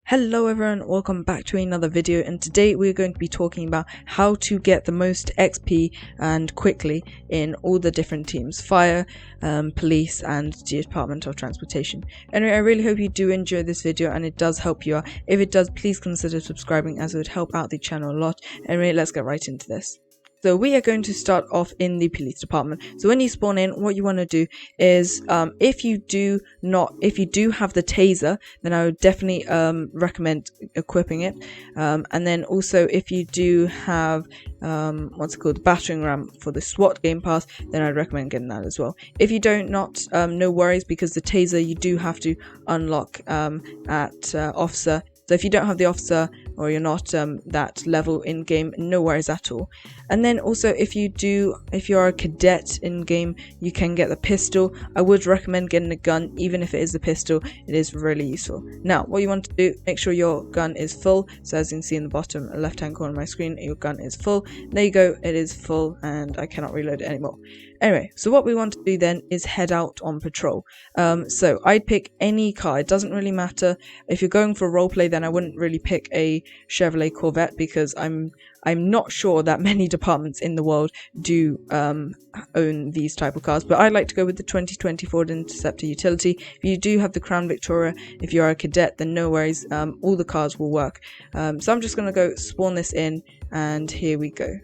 Hello everyone, welcome back to another video, and today we're going to be talking about how to get the most XP and quickly in all the different teams, fire, police and the Department of Transportation. Anyway, I really hope you do enjoy this video and it does help you out. If it does, please consider subscribing as it would help out the channel a lot. Anyway, let's get right into this. So we are going to start off in the police department. So when you spawn in, what you want to do is, if you do have the taser, then I would definitely recommend equipping it. And then also, if you do have the battering ram for the SWAT game pass, then I'd recommend getting that as well. If you don't, no worries, because the taser you do have to unlock at officer. So if you don't have the officer or you're not that level in game, no worries at all. And then also if you're a cadet in game, you can get the pistol. I would recommend getting a gun, even if it is a pistol. It is really useful. Now what you want to do, make sure your gun is full. So as you can see in the bottom left hand corner of my screen, your gun is full. There you go, it is full and I cannot reload it anymore. Anyway, so what we want to do then is head out on patrol. So I'd pick any car. It doesn't really matter. If you're going for roleplay, then I wouldn't really pick a Chevrolet Corvette, because I'm not sure that many departments in the world do own these type of cars. But I like to go with the 2020 Ford Interceptor utility. If you do have the Crown Victoria, if you are a cadet, then no worries. All the cars will work. So I'm just going to go spawn this in, and here we go.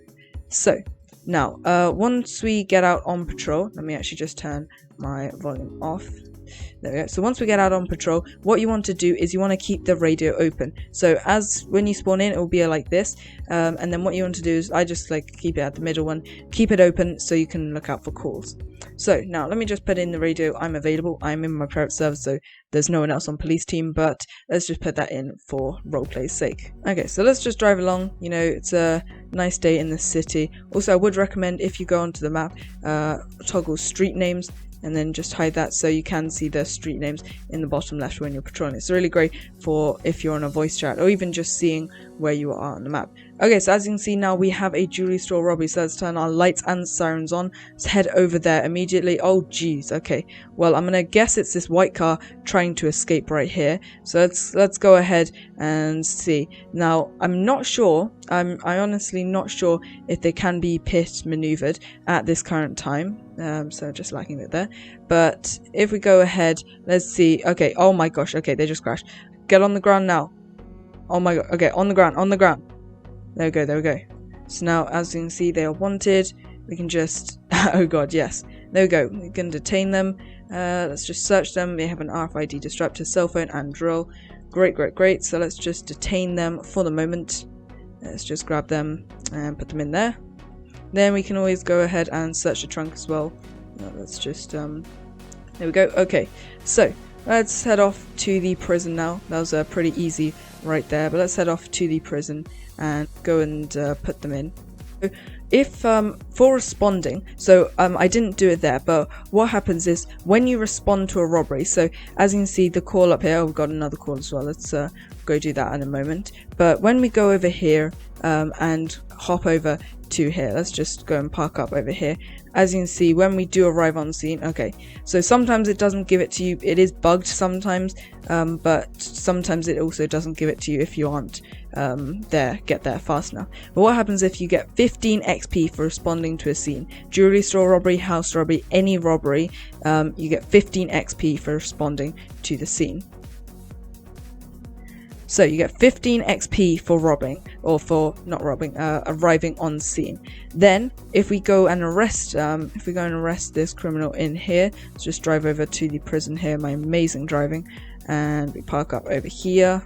So now, once we get out on patrol, let me actually just turn my volume off. There we go. So once we get out on patrol, what you want to do is you want to keep the radio open. So as when you spawn in, it will be like this. And then what you want to do is, I just like keep it at the middle one, keep it open so you can look out for calls. So now let me just put in the radio. I'm available. I'm in my private server, so there's no one else on police team, but let's just put that in for roleplay's sake. Okay, so let's just drive along. You know, it's a nice day in the city. Also, I would recommend, if you go onto the map, toggle street names, and then just hide that so you can see the street names in the bottom left when you're patrolling. It's really great for if you're on a voice chat or even just seeing where you are on the map. Okay, so as you can see now, we have a jewelry store robbery, so let's turn our lights and sirens on. Let's head over there immediately. Oh geez, okay, well I'm gonna guess it's this white car trying to escape right here, so let's go ahead and see. Now I'm not sure, I honestly not sure if they can be pit maneuvered at this current time, so just lacking it there. But if we go ahead, let's see. Okay, oh my gosh, okay, they just crashed. Get on the ground now. Oh my god, okay, on the ground. There we go. So now, as you can see, they are wanted. We can just, oh god, yes. There we go, we can detain them. Let's just search them. They have an RFID disruptor, cell phone and drill. Great. So let's just detain them for the moment. Let's just grab them and put them in there. Then we can always go ahead and search the trunk as well. Let's just, there we go. Okay, so let's head off to the prison now. That was pretty easy right there, but let's head off to the prison and go and put them in. If for responding, so I didn't do it there, but what happens is when you respond to a robbery, so as you can see the call up here, oh, we've got another call as well, let's go do that in a moment. But when we go over here and hop over to here, let's just go and park up over here. As you can see, when we do arrive on scene, okay, so sometimes it doesn't give it to you, it is bugged sometimes, but sometimes it also doesn't give it to you if you aren't get there fast enough. But what happens if you get 15 XP for responding to a scene? Jewelry store robbery, house robbery, any robbery, you get 15 XP for responding to the scene. So you get 15 XP for robbing, or for not robbing, arriving on scene. Then if we go and arrest this criminal in here, let's just drive over to the prison here, my amazing driving, and we park up over here.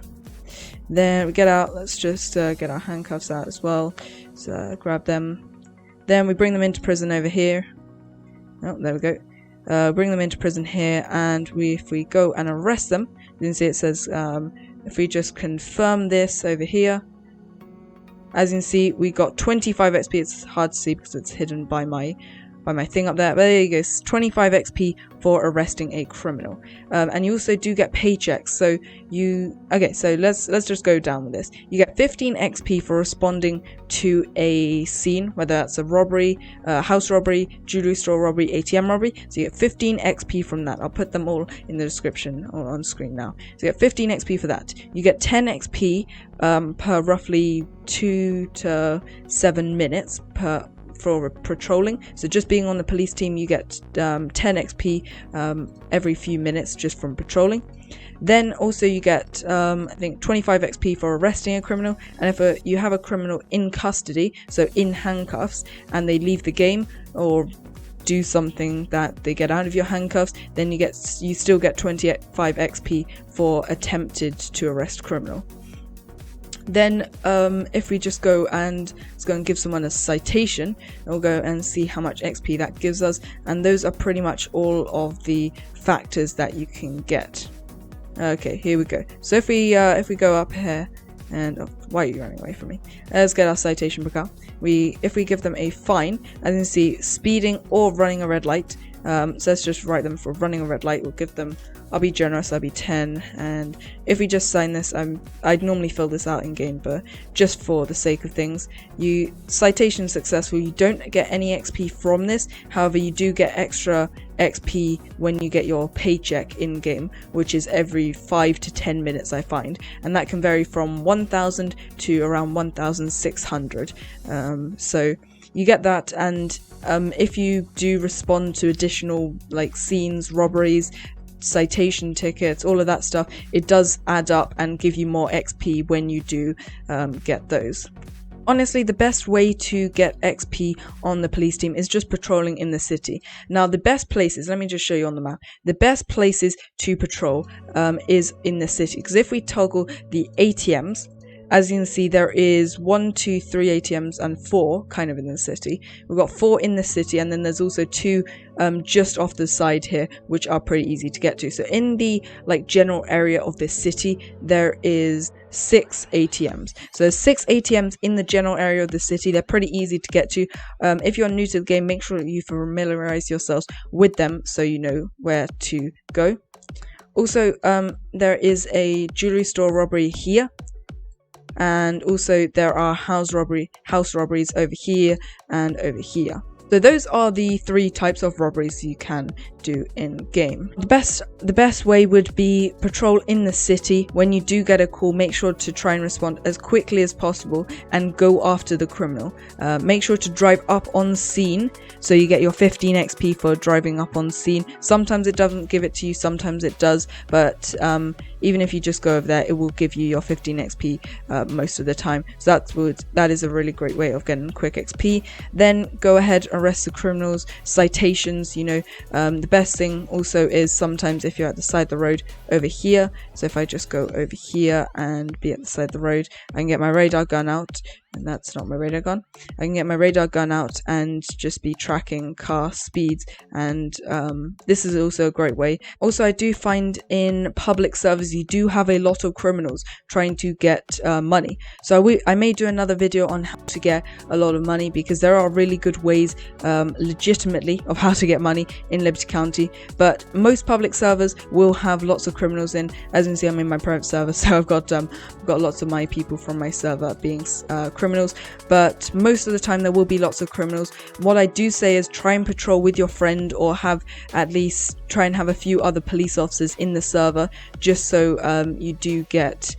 Then we get out, let's just get our handcuffs out as well, so grab them. Then we bring them into prison over here. Oh, there we go. Bring them into prison here, and if we go and arrest them, you can see it says, if we just confirm this over here, as you can see, we got 25 XP. It's hard to see because it's hidden by my by my thing up there. But there you go, 25 XP for arresting a criminal. And you also do get paychecks. So let's just go down with this. You get 15 XP for responding to a scene, whether that's a robbery, house robbery, jewelry store robbery, ATM robbery. So you get 15 XP from that. I'll put them all in the description or on screen now. So you get 15 XP for that. You get 10 XP per roughly 2 to 7 minutes for patrolling. So just being on the police team, you get 10 XP every few minutes just from patrolling. Then also you get I think 25 XP for arresting a criminal, and if you have a criminal in custody, so in handcuffs, and they leave the game or do something that they get out of your handcuffs, then you still get 25 XP for attempted to arrest criminal. Then if we just go and give someone a citation, we'll go and see how much XP that gives us, and those are pretty much all of the factors that you can get. Okay, here we go. So if we go up here, and why are you running away from me? Let's get our citation book out. If we give them a fine, as you can see, speeding or running a red light. So let's just write them for running a red light. We'll give them, I'll be generous, I'll be 10. And if we just sign this, I'd normally fill this out in game, but just for the sake of things, citation successful. You don't get any XP from this. However, you do get extra XP when you get your paycheck in game, which is every 5 to 10 minutes, I find, and that can vary from 1,000 to around 1,600. So you get that, and if you do respond to additional scenes, robberies, citation tickets, all of that stuff, it does add up and give you more XP when you do get those. Honestly, the best way to get XP on the police team is just patrolling in the city. Now, the best places, let me just show you on the map, the best places to patrol is in the city, because if we toggle the ATMs, as you can see, there is 1, 2, 3 ATMs and 4 kind of in the city. We've got 4 in the city, and then there's also 2 just off the side here, which are pretty easy to get to. So in the general area of this city, there is 6 ATMs. So there's 6 ATMs in the general area of the city. They're pretty easy to get to. If you're new to the game, make sure you familiarize yourselves with them so you know where to go. Also, there is a jewelry store robbery here. And also there are house robberies over here and over here. So those are the 3 types of robberies you can do in game. The best way would be patrol in the city. When you do get a call, make sure to try and respond as quickly as possible and go after the criminal. Make sure to drive up on scene, so you get your 15 XP for driving up on scene. Sometimes it doesn't give it to you, sometimes it does, but even if you just go over there, it will give you your 15 XP most of the time. So that is a really great way of getting quick XP. Then go ahead, arrest the criminals, citations. The best thing also is sometimes if you're at the side of the road over here, so if I just go over here and be at the side of the road, I can get my radar gun out. And that's not my radar gun. I can get my radar gun out and just be tracking car speeds, and this is also a great way. Also, I do find in public servers you do have a lot of criminals trying to get money. So I may do another video on how to get a lot of money, because there are really good ways legitimately of how to get money in Liberty County, but most public servers will have lots of criminals in. As you can see, I'm in my private server, so I've got lots of my people from my server being criminals, but most of the time there will be lots of criminals. What I do say is try and patrol with your friend, or have at least try and have a few other police officers in the server, just so you do get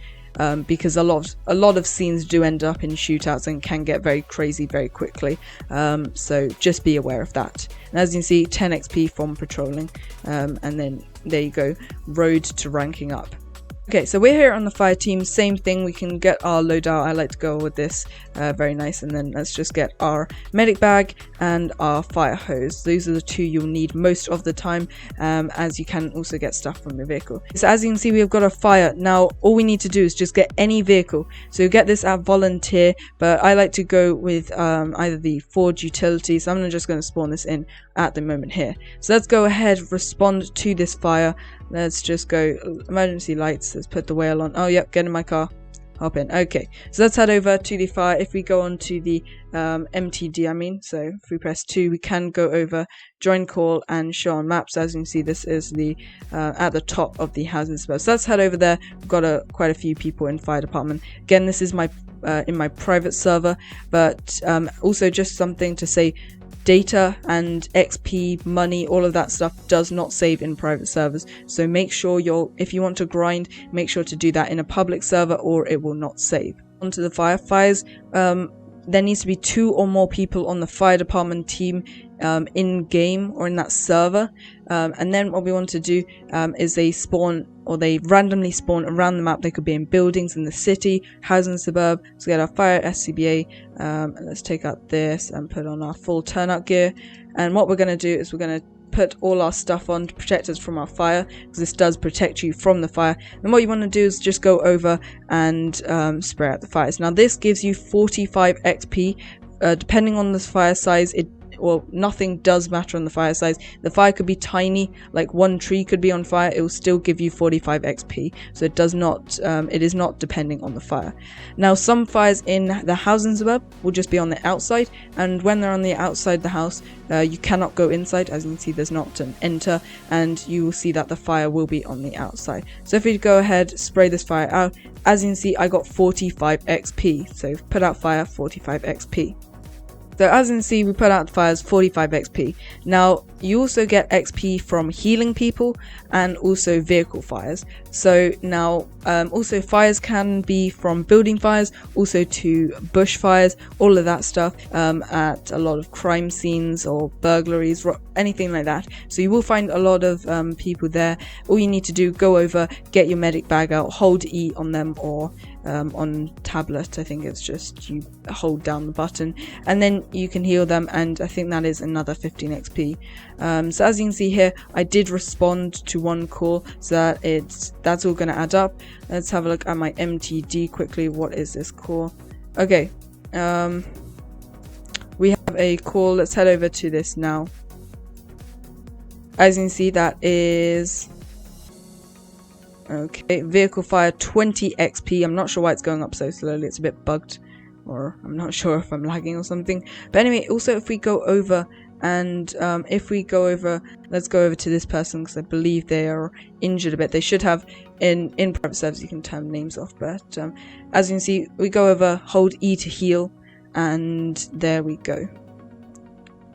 because a lot of scenes do end up in shootouts and can get very crazy very quickly, so just be aware of that. And as you can see, 10 XP from patrolling, and then there you go, road to ranking up. Okay, so we're here on the fire team, same thing, we can get our loadout. I like to go with this, very nice, and then let's just get our medic bag and our fire hose. Those are the 2 you'll need most of the time, as you can also get stuff from the vehicle. So as you can see, we've got a fire. Now, all we need to do is just get any vehicle. So you get this at volunteer, but I like to go with either the Ford utility, so I'm just going to spawn this in at the moment here. So let's go ahead, respond to this fire. Let's just go emergency lights. Let's put the whale on. Oh, yep, get in my car. hop in. Okay, so let's head over to the fire. If we go on to the MTD, so if we press 2, we can go over join call and show on maps. As you can see, this is the at the top of the housing above. So let's head over there. We've got quite a few people in fire department. Again, this is my in my private server, but also just something to say, data and XP, money, all of that stuff does not save in private servers. So make sure if you want to grind, make sure to do that in a public server or it will not save. Onto the firefighters, there needs to be 2 or more people on the fire department team in game or in that server, and then what we want to do is they randomly spawn around the map. They could be in buildings in the city, housing suburb. So get our fire SCBA, and let's take out this and put on our full turnout gear. And what we're going to do is we're going to put all our stuff on to protect us from our fire, because this does protect you from the fire. And what you want to do is just go over and spray out the fires. Now this gives you 45 XP, depending on the fire size. Nothing does matter on the fire size. The fire could be tiny, like one tree could be on fire, it will still give you 45 XP. So it does not, it is not depending on the fire. Now some fires in the housing suburb will just be on the outside, and when they're on the outside the house, you cannot go inside. As you can see, there's not an enter, and you will see that the fire will be on the outside. So if we go ahead, spray this fire out, as you can see, I got 45 XP. So put out fire, 45 XP. So as you can see, we put out the fires, 45 XP. Now you also get XP from healing people and also vehicle fires. So now also fires can be from building fires, also to bush fires, all of that stuff, at a lot of crime scenes or burglaries, anything like that. So you will find a lot of people there. All you need to do, go over, get your medic bag out, hold E on them, or on tablet, I think it's just you hold down the button and then you can heal them, and I think that is another 15 XP. So as you can see here, I did respond to one call, so that's all going to add up. Let's have a look at my MTD quickly. What is this call? Okay, we have a call. Let's head over to this now. As you can see, that is okay, vehicle fire, 20 XP. I'm not sure why it's going up so slowly. It's a bit bugged, or I'm not sure if I'm lagging or something. But anyway, also if we go over and let's go over to this person, because I believe they are injured a bit. They should have in private servers, you can turn names off, but as you can see, we go over, hold E to heal, and there we go.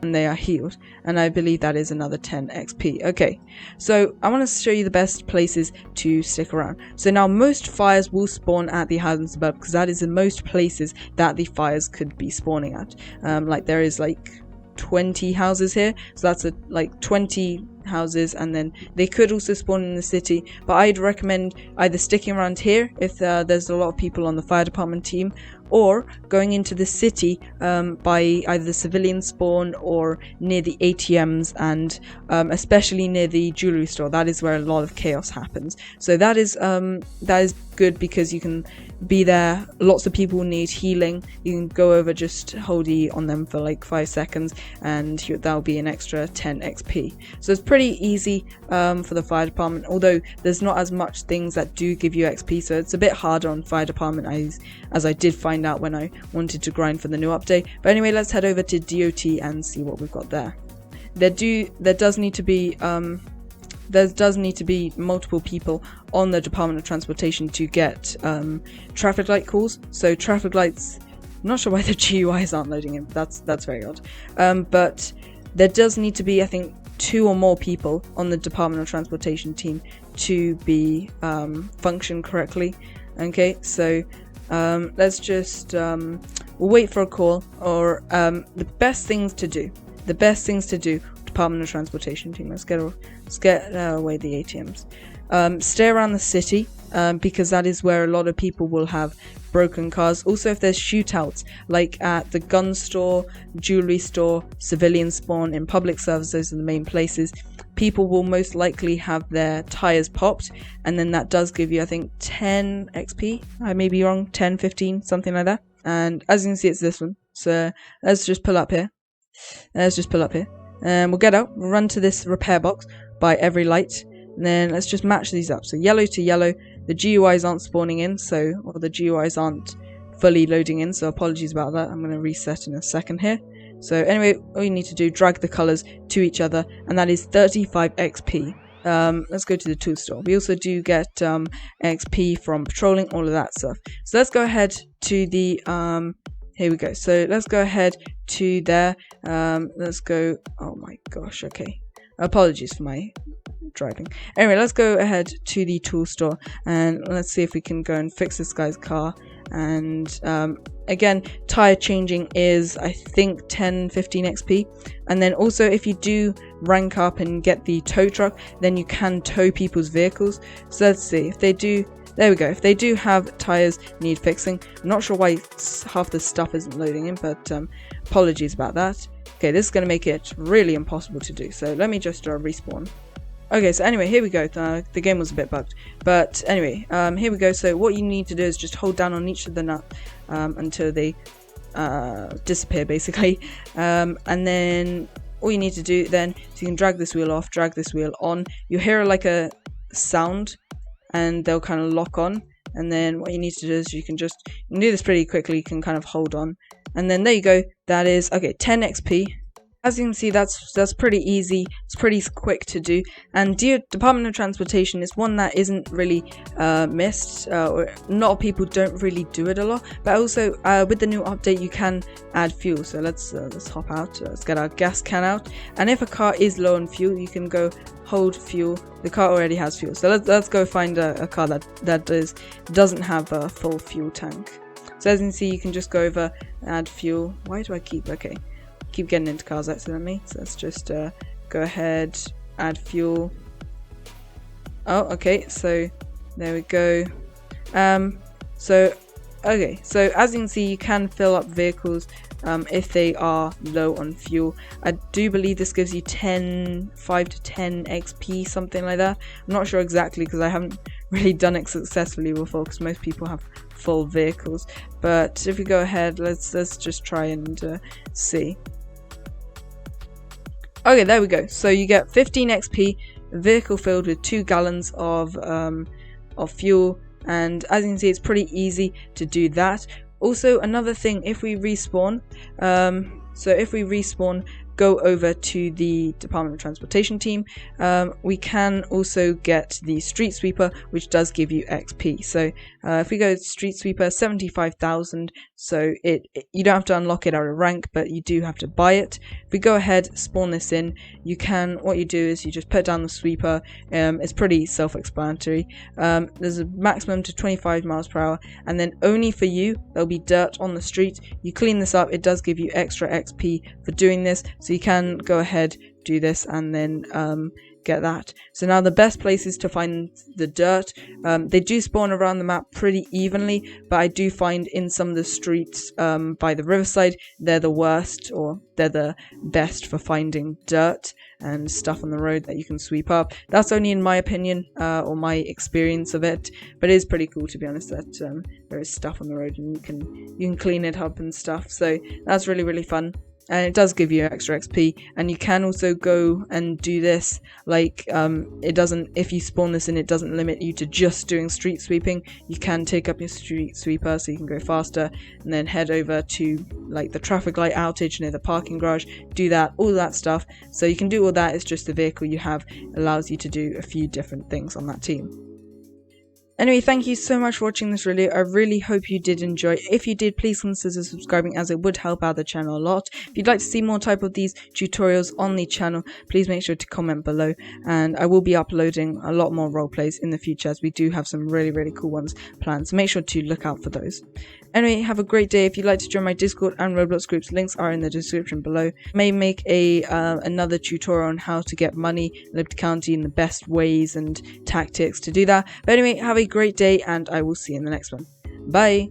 And they are healed, and I believe that is another 10 XP. Okay, so I want to show you the best places to stick around. So now most fires will spawn at the housing suburb, because that is the most places that the fires could be spawning at. Like there is like 20 houses here, so that's like 20 houses, and then they could also spawn in the city, but I'd recommend either sticking around here if there's a lot of people on the fire department team, or going into the city by either the civilian spawn or near the ATMs, and especially near the jewelry store. That is where a lot of chaos happens. So that is good, because you can be there. Lots of people need healing. You can go over, just hold E on them for like 5 seconds, and that'll be an extra 10 XP. So it's pretty easy for the fire department, although there's not as much things that do give you XP, so it's a bit harder on fire department, as I did find out when I wanted to grind for the new update. But anyway, let's head over to DOT and see what we've got there. There does need to be multiple people on the Department of Transportation to get traffic light calls. So traffic lights, I'm not sure why the GUIs aren't loading in. That's very odd. But there does need to be, I think, 2 or more people on the Department of Transportation team to be function correctly. Okay, so let's just we'll wait for a call, or the best things to do, Department of Transportation team, let's get away the ATMs. Stay around the city, because that is where a lot of people will have broken cars. Also, if there's shootouts, like at the gun store, jewelry store, civilian spawn, in public servers, those are the main places, people will most likely have their tires popped, and then that does give you, I think, 10 XP. I may be wrong, 10, 15, something like that. And as you can see, it's this one. So let's just pull up here. And we'll get out, we'll run to this repair box by every light, and then let's just match these up. So yellow to yellow, the GUIs aren't spawning in, or the GUIs aren't fully loading in, so apologies about that. I'm going to reset in a second here. So anyway, all you need to do, drag the colors to each other, and that is 35 XP. Let's go to the tool store. We also do get XP from patrolling, all of that stuff. So let's go ahead to the here we go. So let's go ahead to there. Let's go. Oh my gosh. Okay. Apologies for my driving. Anyway, let's go ahead to the tool store and let's see if we can go and fix this guy's car. And again, tire changing is, I think, 10-15 XP. And then also, if you do rank up and get the tow truck, then you can tow people's vehicles. So let's see if they do. There we go. If they do have tires need fixing, I'm not sure why half the stuff isn't loading in, but apologies about that. Okay, this is going to make it really impossible to do. So let me just respawn. Okay, so anyway, here we go. The game was a bit bugged, but anyway, here we go. So what you need to do is just hold down on each of the nuts until they disappear, basically, and then all you need to do then is you can drag this wheel off, drag this wheel on. You hear like a sound, and they'll kind of lock on. And then what you need to do is you can do this pretty quickly. You can kind of hold on, and then there you go. That is okay. 10 XP. As you can see, that's pretty easy. It's pretty quick to do. And Department of Transportation is one that isn't really missed. Or a lot of people don't really do it a lot. But also with the new update, you can add fuel. So let's hop out. Let's get our gas can out. And if a car is low on fuel, you can go hold fuel. The car already has fuel. So let's go find a car that doesn't have a full fuel tank. So as you can see, you can just go over, add fuel. Why do I keep getting into cars accidentally? So let's just go ahead, add fuel. Oh, okay, so there we go. So as you can see, you can fill up vehicles if they are low on fuel. I do believe this gives you 5 to 10 XP, something like that. I'm not sure exactly because I haven't really done it successfully before, because most people have full vehicles. But if we go ahead, let's just try and see. Okay, there we go. So you get 15 XP, a vehicle filled with 2 gallons of fuel, and as you can see, it's pretty easy to do that. Also, another thing, if we respawn, go over to the Department of Transportation team, we can also get the Street Sweeper, which does give you XP. So if we go to Street Sweeper, 75,000, so you don't have to unlock it out of rank, but you do have to buy it. If we go ahead, spawn this in, what you do is you just put down the sweeper. It's pretty self-explanatory. There's a maximum to 25 miles per hour, and then only for you, there'll be dirt on the street. You clean this up, it does give you extra XP for doing this. So you can go ahead, do this, and then get that. So now the best places to find the dirt, they do spawn around the map pretty evenly, but I do find in some of the streets by the riverside, they're the worst, or they're the best for finding dirt and stuff on the road that you can sweep up. That's only in my opinion, or my experience of it, but it is pretty cool, to be honest, that there is stuff on the road and you can clean it up and stuff. So that's really, really fun. And it does give you extra XP, and you can also go and do this, like if you spawn this in, it doesn't limit you to just doing street sweeping. You can take up your street sweeper so you can go faster, and then head over to like the traffic light outage near the parking garage, do that, all that stuff. So you can do all that. It's just the vehicle you have allows you to do a few different things on that team. Anyway, thank you so much for watching this video. I really hope you did enjoy. If you did, please consider subscribing, as it would help out the channel a lot. If you'd like to see more type of these tutorials on the channel, please make sure to comment below, and I will be uploading a lot more roleplays in the future, as we do have some really, really cool ones planned, so make sure to look out for those. Anyway, have a great day. If you'd like to join my Discord and Roblox groups, links are in the description below. I may make another tutorial on how to get money in Liberty County and the best ways and tactics to do that. But anyway, have a great day, and I will see you in the next one. Bye!